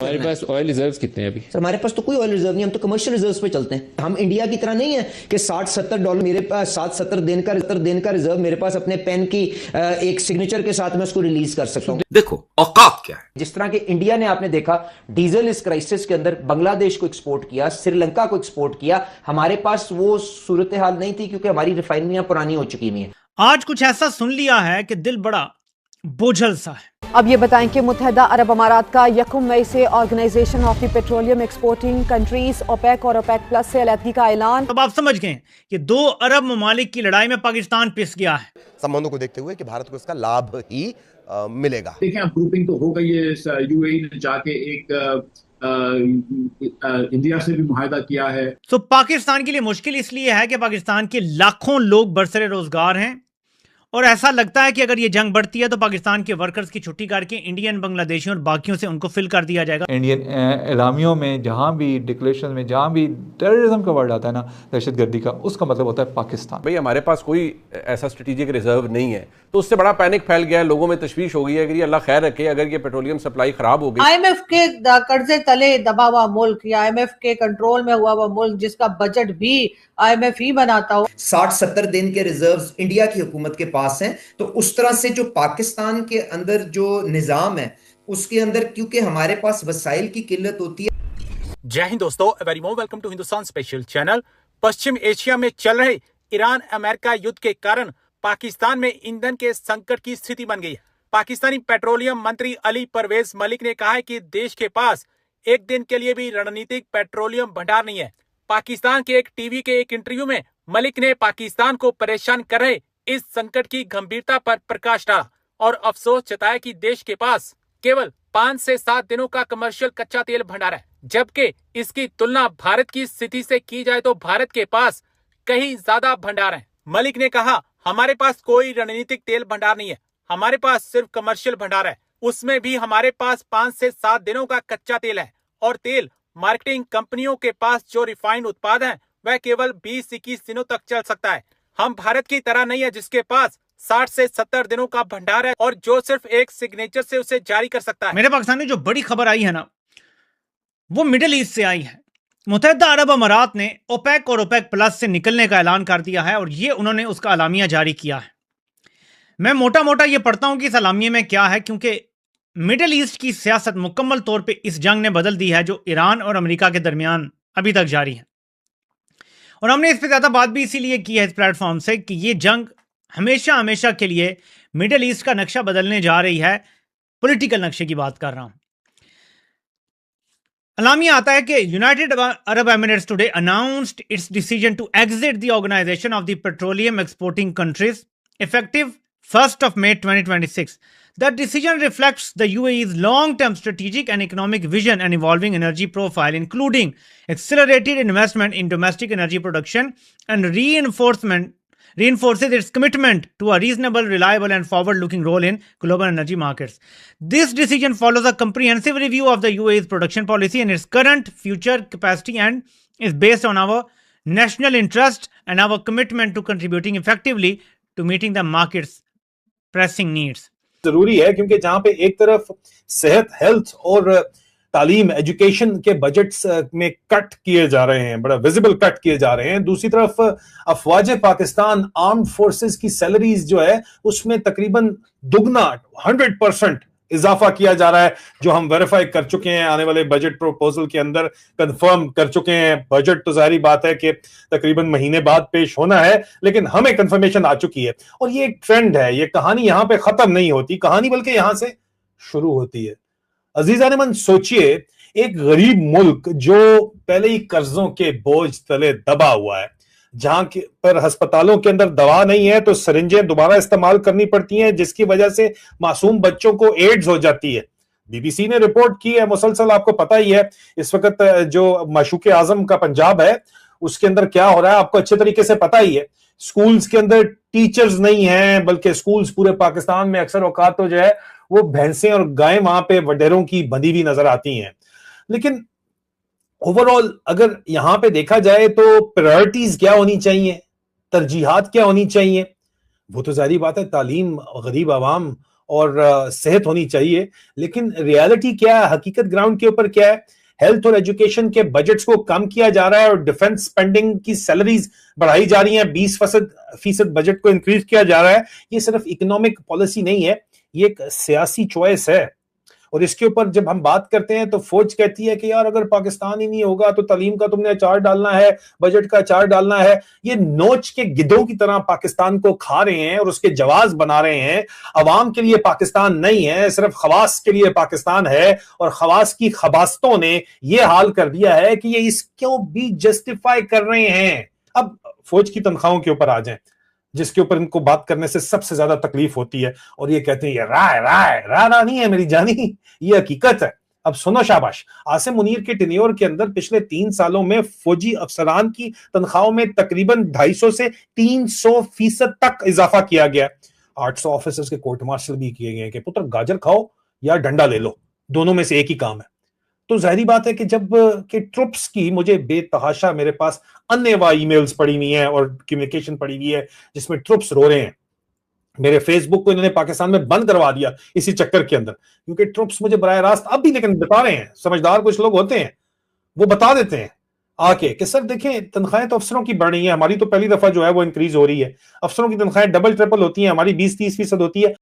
हमारे पास oil reserves कितने हैं अभी? सर हमारे पास तो कोई ऑयल रिजर्व नहीं, हम तो कमर्शियल रिजर्व्स पे चलते हैं। हम इंडिया की तरह नहीं है कि 60-70 डॉलर मेरे पास 60-70 दिन का रिजर्व मेरे पास अपने पेन की एक सिग्नेचर के साथ मैं उसको रिलीज कर सकता हूं। देखो औकात क्या है। जिस तरह के इंडिया ने आपने देखा डीजल इस क्राइसिस के अंदर बांग्लादेश को एक्सपोर्ट किया, श्रीलंका को एक्सपोर्ट किया, हमारे पास वो सूरत हाल नहीं थी क्योंकि हमारी रिफाइनरियां पुरानी हो चुकी हुई हैं। आज कुछ ऐसा सुन लिया है कि दिल बड़ा बोझल सा है। अब ये बताएं कि मुत्तहदा अरब अमारात का 1 मई से Organization of the Petroleum Exporting Countries OPEC और ओपेक प्लस से अलहदगी का ऐलान। अब आप समझ गए कि 2 अरब ममालिक की लड़ाई में पाकिस्तान पिस गया है। संबंधों को देखते हुए कि भारत को इसका लाभ ही मिलेगा। देखिए अब ग्रुपिंग तो हो गई है, यूएई ने जाके एक इंडिया से भी मुआहदा किया है। तो पाकिस्तान के लिए मुश्किल इसलिए है कि पाकिस्तान के लाखों लोग बरसरे रोजगार हैं और ऐसा लगता है कि अगर ये जंग बढ़ती है तो पाकिस्तान के वर्कर्स की छुट्टी करके इंडियन, बांग्लादेशियों और बाकियों से उनको फिल कर दिया जाएगा। इंडियन एलामियों में जहाँ भी डिक्लेरेशन में जहाँ भी टेररिज्म का वर्ड आता है ना, दहशतगर्दी का, उसका मतलब होता है पाकिस्तान। भाई हमारे पास कोई ऐसा स्ट्रेटेजिक रिजर्व नहीं है, तो उससे बड़ा पैनिक फैल गया है, लोगों में तशवीश हो गई है। अगर ये अल्लाह खैर रखे, अगर ये पेट्रोलियम सप्लाई खराब हो गई, आईएमएफ के कर्जे तले दबा हुआ मुल्क या आईएमएफ के कंट्रोल में हुआ मुल्क जिसका बजट भी आईएमएफ ही बनाता हो, 60-70 दिन के रिजर्व्स इंडिया की हुकूमत के पास हैं, तो उस तरह से जो पाकिस्तान के अंदर जो निजाम है उसके अंदर क्योंकि हमारे पास वसाइल की किल्लत होती है। जय हिंद दोस्तों, very more welcome to Hindustan special channel. पश्चिम एशिया में चल रहे ईरान अमेरिका युद्ध के कारण पाकिस्तान में ईंधन के संकट की स्थिति बन गई है। पाकिस्तानी पेट्रोलियम मंत्री अली परवेज मलिक ने कहा है कि देश के पास एक दिन के लिए भी रणनीतिक पेट्रोलियम भंडार नहीं है। पाकिस्तान के एक टीवी के एक इंटरव्यू में मलिक ने पाकिस्तान को परेशान कर रहे इस संकट की गंभीरता पर प्रकाश डाला और अफसोस जताया कि देश के पास केवल 5 से 7 दिनों का कमर्शियल कच्चा तेल भंडार है, जबकि इसकी तुलना भारत की स्थिति से की जाए तो भारत के पास कहीं ज्यादा भंडार है। मलिक ने कहा, हमारे पास कोई रणनीतिक तेल भंडार नहीं है, हमारे पास सिर्फ कमर्शियल भंडार है। उसमें भी हमारे पास 5 से 7 दिनों का कच्चा तेल है और तेल मार्केटिंग कंपनियों के पास जो रिफाइंड उत्पाद है वह केवल 20-21 दिनों तक चल सकता है। हम भारत की तरह नहीं है जिसके पास 60 से 70 दिनों का भंडार है और जो सिर्फ एक सिग्नेचर से उसे जारी कर सकता है। मेरे पाकिस्तान में जो बड़ी खबर आई है ना, वो मिडिल ईस्ट से आई है। मुत्तहदा अरब अमारात ने ओपेक और ओपेक प्लस से निकलने का ऐलान कर दिया है और ये उन्होंने उसका अलामिया जारी किया है। मैं मोटा मोटा ये पढ़ता हूं कि इस अलामिया में क्या है, क्योंकि मिडिल ईस्ट की सियासत मुकम्मल तौर पे इस जंग ने बदल दी है जो ईरान और अमेरिका के दरमियान अभी तक जारी है। और हमने इस पर ज्यादा बात भी इसीलिए की है इस प्लेटफॉर्म से कि ये जंग हमेशा हमेशा के लिए मिडिल ईस्ट का नक्शा बदलने जा रही है। पॉलिटिकल नक्शे की बात कर रहा हूं। अलामिया आता है कि United Arab Emirates today announced its decision to exit the Organization of the Petroleum Exporting Countries effective 1st of May 2026. That decision reflects the UAE's long-term strategic and economic vision and evolving energy profile, including accelerated investment in domestic energy production and reinforces its commitment to a reasonable, reliable, and forward-looking role in global energy markets. This decision follows a comprehensive review of the UAE's production policy and its current future capacity and is based on our national interest and our commitment to contributing effectively to meeting the market's pressing needs. जरूरी है क्योंकि जहां पे एक तरफ सेहत, health और तालीम, एजुकेशन के बजट्स में कट किए जा रहे हैं, बड़ा विजिबल कट किए जा रहे हैं, दूसरी तरफ अफवाज पाकिस्तान आर्म्ड फोर्सेस की सैलरीज जो है उसमें तकरीबन दुगना 100% इजाफा किया जा रहा है, जो हम वेरीफाई कर चुके हैं, आने वाले बजट प्रोपोजल के अंदर कंफर्म कर चुके हैं। बजट तो जाहिर बात है कि तकरीबन महीने बाद पेश होना है, लेकिन हमें कंफर्मेशन आ चुकी है और ये एक ट्रेंड है। ये कहानी यहां पे खत्म नहीं होती, कहानी बल्कि यहां से शुरू होती है। अजीजान मन, सोचिए एक गरीब मुल्क जो पहले ही कर्जों के बोझ तले दबा हुआ है, जहां पर अस्पतालों के अंदर दवा नहीं है तो सरिंजें दोबारा इस्तेमाल करनी पड़ती हैं, जिसकी वजह से मासूम बच्चों को एड्स हो जाती है। बीबीसी ने रिपोर्ट की है मुसलसल, आपको पता ही है इस वक्त जो मशूक आजम का पंजाब है उसके अंदर क्या हो रहा है, आपको अच्छे तरीके से पता ही है। स्कूल्स के अंदर टीचर्स नहीं है, बल्कि स्कूल्स पूरे पाकिस्तान में अक्सर औकात तो जो है वो भैंसें और गायें वहां पे वडेरों की बंधी हुई नजर आती हैं। लेकिन ओवरऑल अगर यहां पे देखा जाए तो प्रायोरिटीज क्या होनी चाहिए, तरजीहात क्या होनी चाहिए, वो तो जारी बात है तालीम, गरीब आवाम और सेहत होनी चाहिए, लेकिन रियलिटी क्या है, हकीकत ग्राउंड के ऊपर क्या है? हेल्थ और एजुकेशन के बजट्स को कम किया जा रहा है और डिफेंस स्पेंडिंग की सैलरीज बढ़ाई जा रही हैं, 20% बजट को इंक्रीज किया जा रहा है। ये सिर्फ इकोनॉमिक पॉलिसी नहीं है, ये एक सियासी चॉइस है। और इसके ऊपर जब हम बात करते हैं तो फौज कहती है कि यार अगर पाकिस्तान ही नहीं होगा तो तालीम का तुमने अचार डालना है, बजट का अचार डालना है। ये नोच के गिद्धों की तरह पाकिस्तान को खा रहे हैं और उसके जवाब बना रहे हैं। अवाम के लिए पाकिस्तान नहीं है, सिर्फ खवास के लिए पाकिस्तान है, और खवास की खबास्तों ने यह हाल कर दिया है कि ये इसको भी जस्टिफाई कर रहे हैं। अब फौज की तनख्वाहों के ऊपर आ जाएं, जिसके ऊपर इनको बात करने से सबसे ज्यादा तकलीफ होती है, और ये कहते हैं ये राय नहीं है मेरी जानी, ये हकीकत है। अब सुनो शाबाश, आसिम मुनीर के टेन्योर के अंदर पिछले 3 सालों में फौजी अफसरान की तनख्वाहों में तकरीबन 250 से 300% तक इजाफा किया गया। 800 ऑफिसर्स के कोर्ट मार्शल भी किए गए कि पुत्र गाजर खाओ या डंडा ले लो, दोनों में से एक ही काम है। तो जाहिर बात है कि जब कि ट्रुप्स की, मुझे बेतहाशा मेरे पास अन्य ईमेल्स पड़ी हुई हैं और कम्युनिकेशन पड़ी हुई है जिसमें ट्रुप्स रो रहे हैं। मेरे फेसबुक को इन्होंने पाकिस्तान में बंद करवा दिया इसी चक्कर के अंदर, क्योंकि ट्रुप्स मुझे बराह रास्त अब भी लेकिन बता रहे हैं, समझदार कुछ लोग होते हैं वो बता देते हैं आके कि सर देखें तनख्वाहें तो अफसरों की बढ़ रही है, हमारी तो पहली दफा जो है वो इंक्रीज हो रही है, अफसरों की तनख्वाहें डबल ट्रिपल होती हैं, हमारी 20-30% होती है,